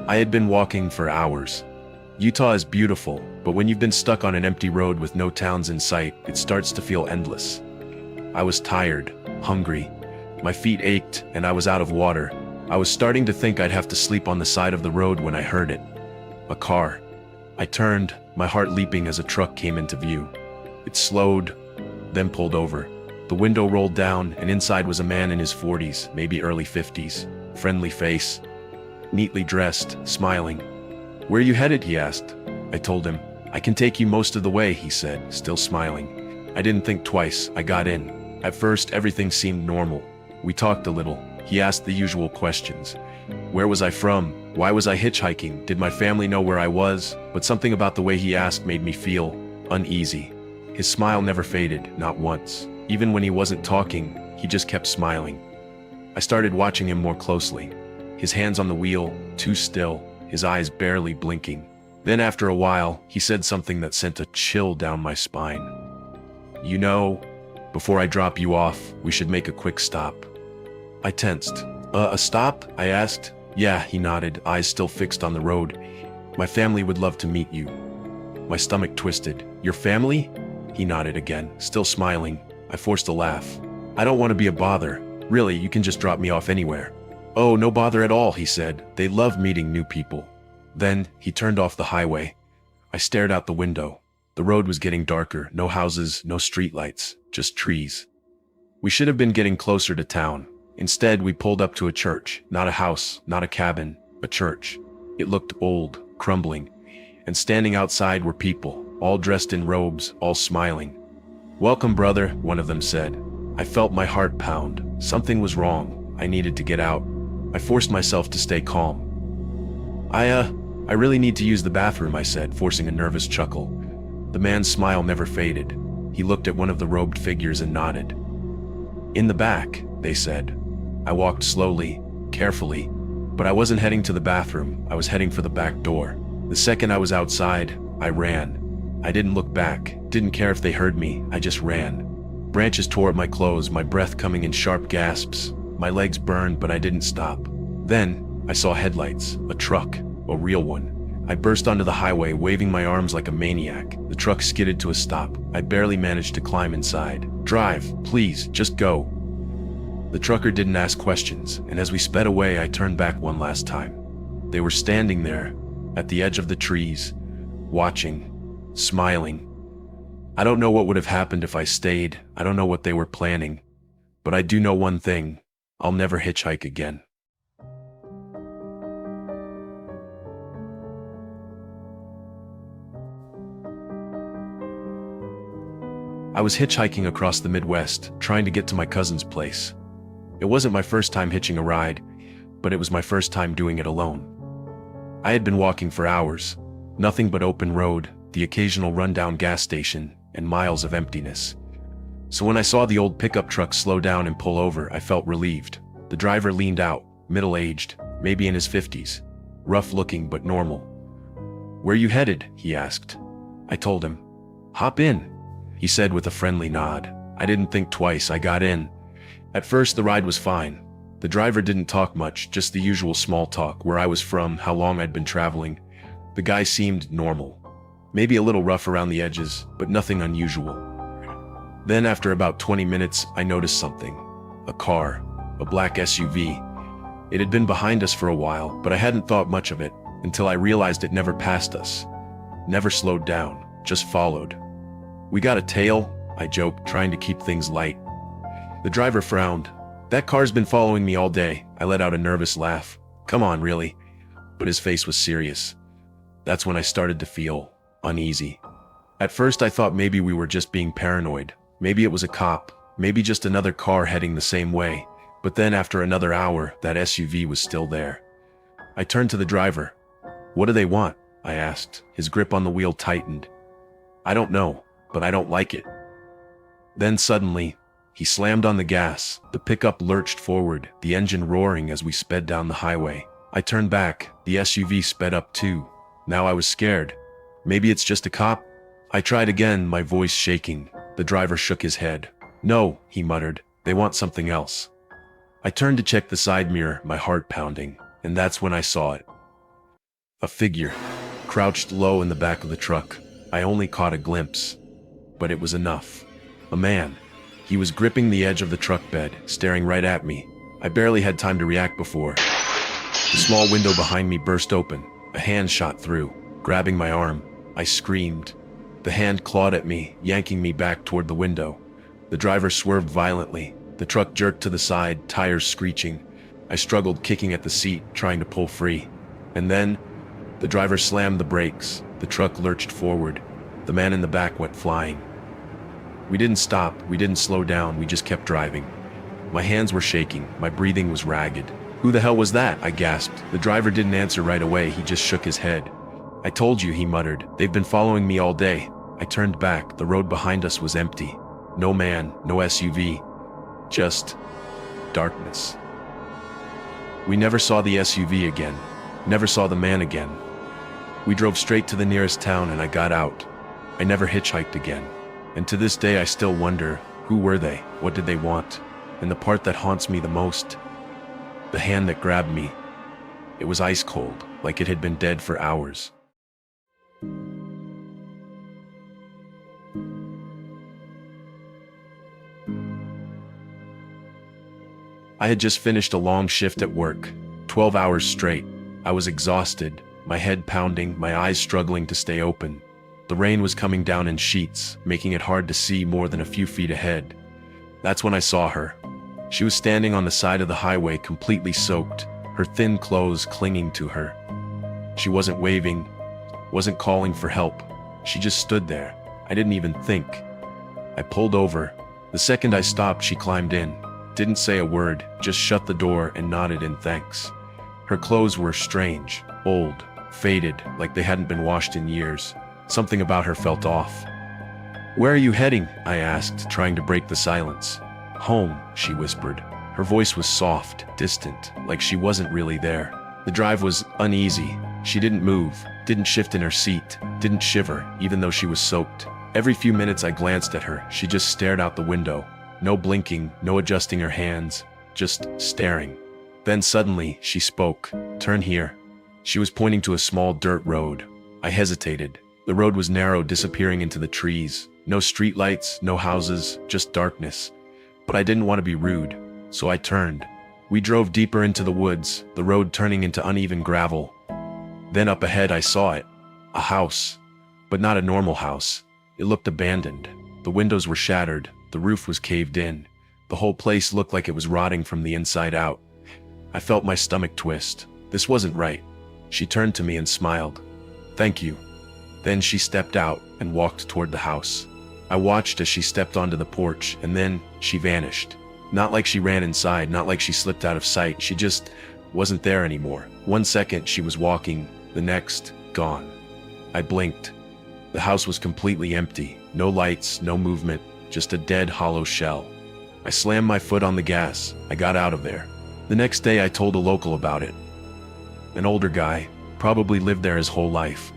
I had been walking for hours. Utah is beautiful, but when you've been stuck on an empty road with no towns in sight, it starts to feel endless. I was tired, hungry, my feet ached, and I was out of water. I was starting to think I'd have to sleep on the side of the road when I heard it. A car. I turned, my heart leaping as a truck came into view. It slowed, then pulled over. The window rolled down, and inside was a man in his 40s, maybe early 50s. Friendly face, neatly dressed, smiling. "Where are you headed?" he asked. I told him. "I can take you most of the way," he said, still smiling. I didn't think twice, I got in. At first, everything seemed normal. We talked a little. He asked the usual questions. Where was I from? Why was I hitchhiking? Did my family know where I was? But something about the way he asked made me feel uneasy. His smile never faded, not once. Even when he wasn't talking, he just kept smiling. I started watching him more closely. His hands on the wheel, too still, his eyes barely blinking. Then after a while, he said something that sent a chill down my spine. "You know, before I drop you off, we should make a quick stop." I tensed. A stop?" I asked. "Yeah," he nodded, eyes still fixed on the road. "My family would love to meet you." My stomach twisted. "Your family?" He nodded again, still smiling. I forced a laugh. "I don't want to be a bother. Really, you can just drop me off anywhere." "Oh, no bother at all," he said. "They love meeting new people." Then, he turned off the highway. I stared out the window. The road was getting darker, no houses, no streetlights, just trees. We should have been getting closer to town. Instead, we pulled up to a church, not a house, not a cabin, a church. It looked old, crumbling, and standing outside were people, all dressed in robes, all smiling. "Welcome, brother," one of them said. I felt my heart pound. Something was wrong. I needed to get out. I forced myself to stay calm. I really need to use the bathroom," I said, forcing a nervous chuckle. The man's smile never faded. He looked at one of the robed figures and nodded. "In the back," they said. I walked slowly, carefully, but I wasn't heading to the bathroom. I was heading for the back door. The second I was outside, I ran. I didn't look back, didn't care if they heard me, I just ran. Branches tore at my clothes, my breath coming in sharp gasps. My legs burned, but I didn't stop. Then, I saw headlights, a truck, a real one. I burst onto the highway, waving my arms like a maniac. The truck skidded to a stop. I barely managed to climb inside. "Drive, please, just go." The trucker didn't ask questions, and as we sped away, I turned back one last time. They were standing there, at the edge of the trees, watching, smiling. I don't know what would have happened if I stayed. I don't know what they were planning. But I do know one thing. I'll never hitchhike again. I was hitchhiking across the Midwest, trying to get to my cousin's place. It wasn't my first time hitching a ride, but it was my first time doing it alone. I had been walking for hours, nothing but open road, the occasional rundown gas station, and miles of emptiness. So when I saw the old pickup truck slow down and pull over, I felt relieved. The driver leaned out, middle-aged, maybe in his 50s, rough-looking but normal. "Where you headed?" he asked. I told him. "Hop in," he said with a friendly nod. I didn't think twice, I got in. At first the ride was fine. The driver didn't talk much, just the usual small talk, where I was from, how long I'd been traveling. The guy seemed normal. Maybe a little rough around the edges, but nothing unusual. Then after about 20 minutes, I noticed something. A car, a black SUV. It had been behind us for a while, but I hadn't thought much of it, until I realized it never passed us. Never slowed down, just followed. "We got a tail?" I joked, trying to keep things light. The driver frowned. "That car's been following me all day." I let out a nervous laugh. "Come on, really?" But his face was serious. That's when I started to feel uneasy. At first I thought maybe we were just being paranoid. Maybe it was a cop. Maybe just another car heading the same way. But then after another hour, that SUV was still there. I turned to the driver. "What do they want?" I asked. His grip on the wheel tightened. "I don't know, but I don't like it." Then suddenly, he slammed on the gas. The pickup lurched forward, the engine roaring as we sped down the highway. I turned back. The SUV sped up too. Now I was scared. Maybe it's just a cop? I tried again, my voice shaking. The driver shook his head. "No," he muttered. "They want something else." I turned to check the side mirror, my heart pounding, and that's when I saw it. A figure, crouched low in the back of the truck. I only caught a glimpse, but it was enough. A man. He was gripping the edge of the truck bed, staring right at me. I barely had time to react before the small window behind me burst open. A hand shot through, grabbing my arm. I screamed. The hand clawed at me, yanking me back toward the window. The driver swerved violently. The truck jerked to the side, tires screeching. I struggled, kicking at the seat, trying to pull free. And then, the driver slammed the brakes. The truck lurched forward. The man in the back went flying. We didn't stop, we didn't slow down, we just kept driving. My hands were shaking, my breathing was ragged. "Who the hell was that?" I gasped. The driver didn't answer right away, he just shook his head. "I told you," he muttered. "They've been following me all day." I turned back, the road behind us was empty. No man, no SUV. Just darkness. We never saw the SUV again. Never saw the man again. We drove straight to the nearest town and I got out. I never hitchhiked again. And to this day I still wonder, who were they? What did they want? And the part that haunts me the most, the hand that grabbed me. It was ice cold, like it had been dead for hours. I had just finished a long shift at work, 12 hours straight. I was exhausted, my head pounding, my eyes struggling to stay open. The rain was coming down in sheets, making it hard to see more than a few feet ahead. That's when I saw her. She was standing on the side of the highway, completely soaked, her thin clothes clinging to her. She wasn't waving, wasn't calling for help. She just stood there. I didn't even think. I pulled over. The second I stopped, she climbed in. Didn't say a word, just shut the door and nodded in thanks. Her clothes were strange, old, faded, like they hadn't been washed in years. Something about her felt off. "Where are you heading?" I asked, trying to break the silence. "Home," she whispered. Her voice was soft, distant, like she wasn't really there. The drive was uneasy. She didn't move, didn't shift in her seat, didn't shiver, even though she was soaked. Every few minutes I glanced at her. She just stared out the window. No blinking, no adjusting her hands, just staring. Then suddenly, she spoke. "Turn here." She was pointing to a small dirt road. I hesitated. The road was narrow, disappearing into the trees. No streetlights, no houses, just darkness. But I didn't want to be rude, so I turned. We drove deeper into the woods, the road turning into uneven gravel. Then up ahead I saw it. A house. But not a normal house. It looked abandoned. The windows were shattered. The roof was caved in. The whole place looked like it was rotting from the inside out. I felt my stomach twist. This wasn't right. She turned to me and smiled. "Thank you." Then she stepped out and walked toward the house. I watched as she stepped onto the porch, and then she vanished. Not like she ran inside, not like she slipped out of sight. She just wasn't there anymore. 1 second she was walking, the next, gone. I blinked. The house was completely empty. No lights, no movement, just a dead, hollow shell. I slammed my foot on the gas. I got out of there. The next day I told a local about it. An older guy, probably lived there his whole life.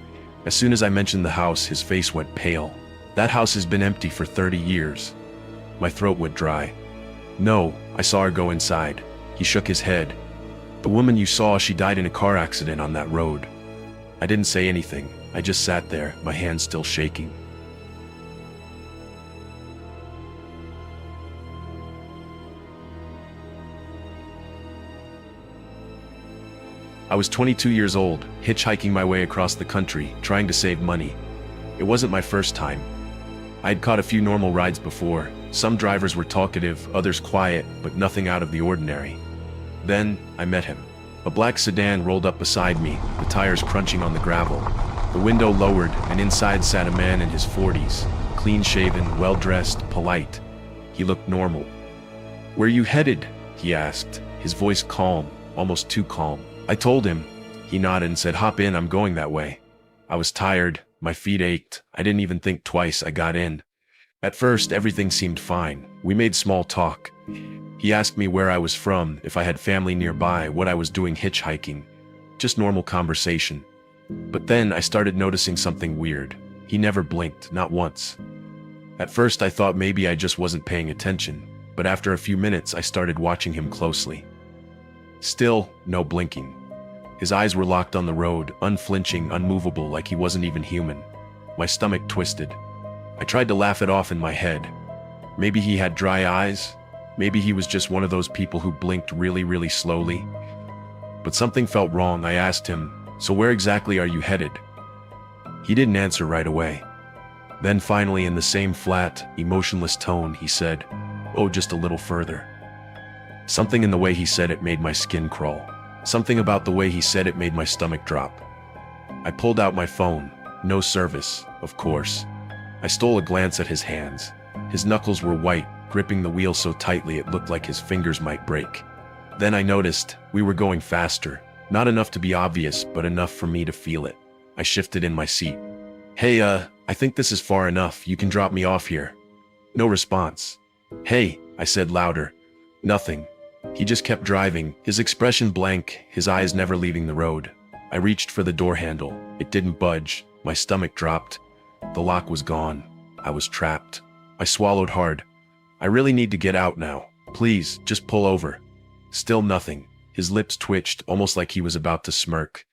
As soon as I mentioned the house, his face went pale. "That house has been empty for 30 years. My throat went dry. "No, I saw her go inside." He shook his head. "The woman you saw, she died in a car accident on that road." I didn't say anything. I just sat there, my hands still shaking. I was 22 years old, hitchhiking my way across the country, trying to save money. It wasn't my first time. I'd caught a few normal rides before. Some drivers were talkative, others quiet, but nothing out of the ordinary. Then, I met him. A black sedan rolled up beside me, the tires crunching on the gravel. The window lowered, and inside sat a man in his 40s, clean-shaven, well-dressed, polite. He looked normal. "Where you headed?" he asked, his voice calm, almost too calm. I told him. He nodded and said, "Hop in, I'm going that way." I was tired, my feet ached. I didn't even think twice. I got in. At first, everything seemed fine. We made small talk. He asked me where I was from, if I had family nearby, what I was doing hitchhiking. Just normal conversation. But then I started noticing something weird. He never blinked, not once. At first I thought maybe I just wasn't paying attention, but after a few minutes I started watching him closely. Still, no blinking. His eyes were locked on the road, unflinching, unmovable, like he wasn't even human. My stomach twisted. I tried to laugh it off in my head. Maybe he had dry eyes. Maybe he was just one of those people who blinked really, really slowly. But something felt wrong. I asked him, "So where exactly are you headed?" He didn't answer right away. Then finally, in the same flat, emotionless tone, he said, "Oh, just a little further." Something in the way he said it made my skin crawl. Something about the way he said it made my stomach drop. I pulled out my phone. No service, of course. I stole a glance at his hands. His knuckles were white, gripping the wheel so tightly it looked like his fingers might break. Then I noticed we were going faster. Not enough to be obvious, but enough for me to feel it. I shifted in my seat. "Hey, I think this is far enough. You can drop me off here." No response. "Hey," I said louder. Nothing. He just kept driving, his expression blank, his eyes never leaving the road. I reached for the door handle. It didn't budge. My stomach dropped. The lock was gone. I was trapped. I swallowed hard. "I really need to get out now. Please, just pull over." Still nothing. His lips twitched, almost like he was about to smirk.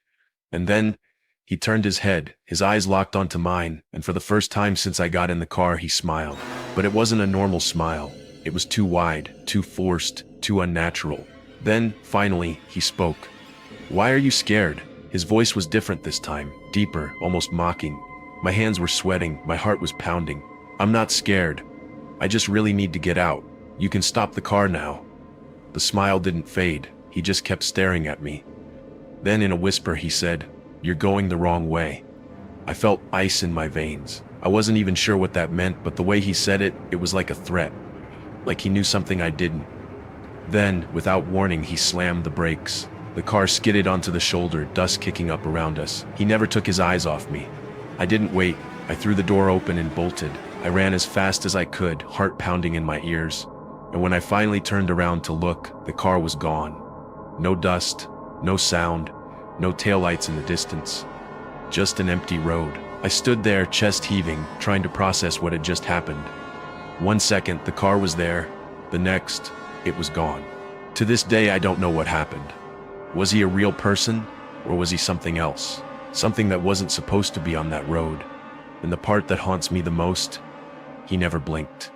And then, he turned his head, his eyes locked onto mine, and for the first time since I got in the car, he smiled. But it wasn't a normal smile. It was too wide, too forced, too unnatural. Then, finally, he spoke. "Why are you scared?" His voice was different this time, deeper, almost mocking. My hands were sweating, my heart was pounding. "I'm not scared. I just really need to get out. You can stop the car now." The smile didn't fade. He just kept staring at me. Then in a whisper he said, "You're going the wrong way." I felt ice in my veins. I wasn't even sure what that meant, but the way he said it, it was like a threat. Like he knew something I didn't. Then, without warning, he slammed the brakes. The car skidded onto the shoulder, dust kicking up around us. He never took his eyes off me. I didn't wait. I threw the door open and bolted. I ran as fast as I could, heart pounding in my ears. And when I finally turned around to look, the car was gone. No dust, no sound, no taillights in the distance. Just an empty road. I stood there, chest heaving, trying to process what had just happened. 1 second, the car was there. The next, it was gone. To this day, I don't know what happened. Was he a real person, or was he something else? Something that wasn't supposed to be on that road. And the part that haunts me the most, he never blinked.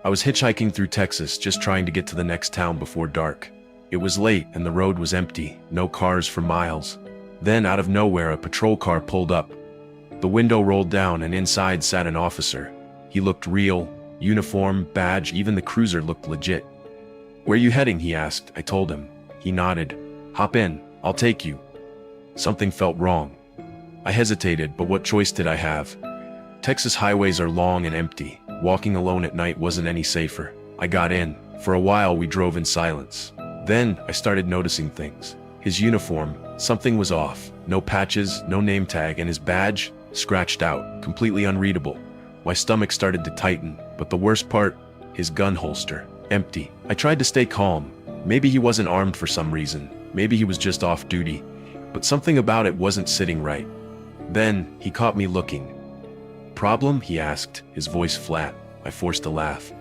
I was hitchhiking through Texas, just trying to get to the next town before dark. It was late and the road was empty, no cars for miles. Then, out of nowhere, a patrol car pulled up. The window rolled down and inside sat an officer. He looked real, uniform, badge, even the cruiser looked legit. "Where you heading?" he asked. I told him. He nodded. "Hop in, I'll take you." Something felt wrong. I hesitated, but what choice did I have? Texas highways are long and empty. Walking alone at night wasn't any safer. I got in. For a while we drove in silence. Then I started noticing things. His uniform, something was off. No patches, no name tag, and his badge, scratched out, completely unreadable. My stomach started to tighten, but the worst part, his gun holster, empty. I tried to stay calm. Maybe he wasn't armed for some reason. Maybe he was just off duty. But something about it wasn't sitting right. Then he caught me looking. "Problem?" he asked, his voice flat. I forced a laugh.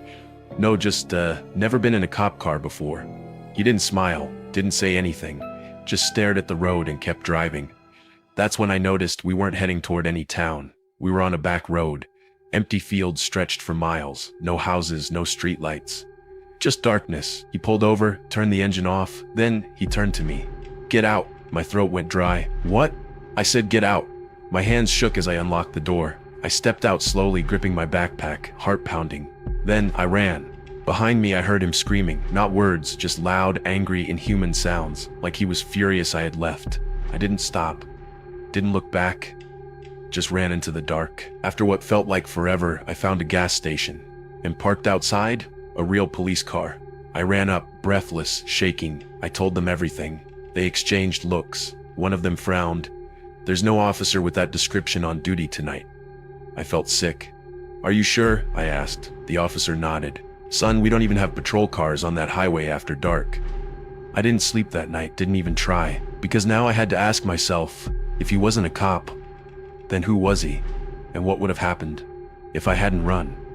"No, just, never been in a cop car before." He didn't smile, didn't say anything, just stared at the road and kept driving. That's when I noticed we weren't heading toward any town. We were on a back road. Empty fields stretched for miles, no houses, no streetlights. Just darkness. He pulled over, turned the engine off, then he turned to me. "Get out." My throat went dry. "What?" I said, "Get out." My hands shook as I unlocked the door. I stepped out slowly, gripping my backpack, heart pounding. Then I ran. Behind me I heard him screaming, not words, just loud, angry, inhuman sounds, like he was furious I had left. I didn't stop, didn't look back, just ran into the dark. After what felt like forever, I found a gas station, and parked outside, a real police car. I ran up, breathless, shaking. I told them everything. They exchanged looks. One of them frowned. "There's no officer with that description on duty tonight." I felt sick. "Are you sure?" I asked. The officer nodded. "Son, we don't even have patrol cars on that highway after dark." I didn't sleep that night, didn't even try, because now I had to ask myself, if he wasn't a cop, Then who was he? And what would have happened if I hadn't run?